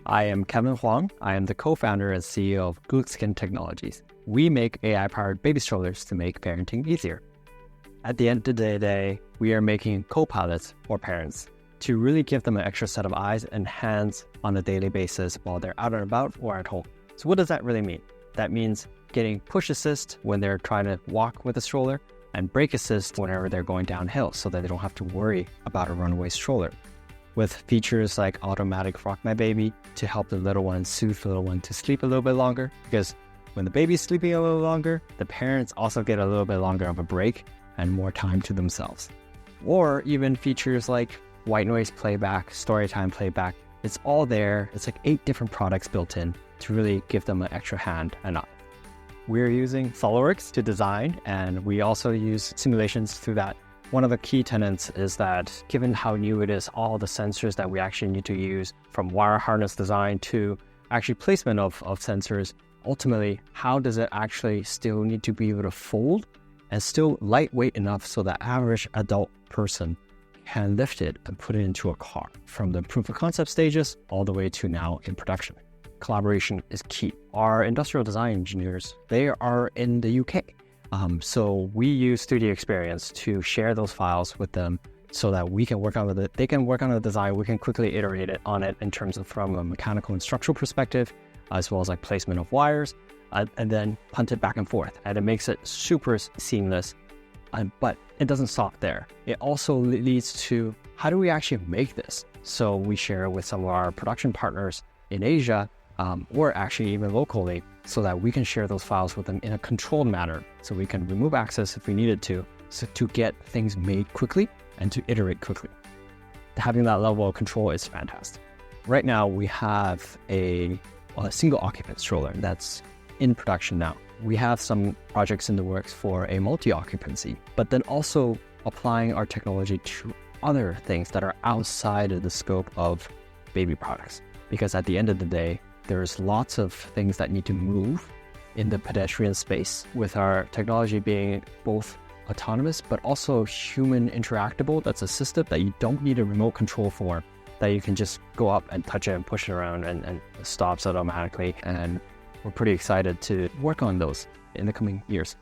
I am Kevin Huang. I am the co-founder and CEO of Gluxkind Technologies. We make AI-powered baby strollers to make parenting easier. At the end of the day, we are making co-pilots for parents to really give them an extra set of eyes and hands on a daily basis while they're out and about or at home. So what does that really mean? That means getting push assist when they're trying to walk with a stroller and brake assist whenever they're going downhill so that they don't have to worry about a runaway stroller. With features like automatic rock my baby to help the little one soothe the little one to sleep a little bit longer, because when the baby's sleeping a little longer, the parents also get a little bit longer of a break and more time to themselves. Or even features like white noise playback, storytime playback. It's all there. It's like 8 different products built in to really give them an extra hand and eye. We're using Solidworks to design, and we also use simulations through that. One of the key tenets is that given how new it is, all the sensors that we actually need to use, from wire harness design to actually placement of sensors, ultimately, how does it actually still need to be able to fold and still lightweight enough so the average adult person can lift it and put it into a car, from the proof of concept stages all the way to now in production. Collaboration is key. Our industrial design engineers, they are in the UK. So we use Studio Experience to share those files with them so that we can work on it. They can work on the design. We can quickly iterate on it in terms of from a mechanical and structural perspective, as well as like placement of wires, and then punt it back and forth. And it makes it super seamless, but it doesn't stop there. It also leads to how do we actually make this? So we share it with some of our production partners in Asia, or actually even locally, so that we can share those files with them in a controlled manner, so we can remove access if we needed to, so to get things made quickly and to iterate quickly. Having that level of control is fantastic. Right now, we have a single occupant stroller that's in production now. We have some projects in the works for a multi-occupancy, but then also applying our technology to other things that are outside of the scope of baby products. Because at the end of the day, there's lots of things that need to move in the pedestrian space, with our technology being both autonomous but also human interactable, that's assistive, that you don't need a remote control for, that you can just go up and touch it and push it around and it stops automatically. And we're pretty excited to work on those in the coming years.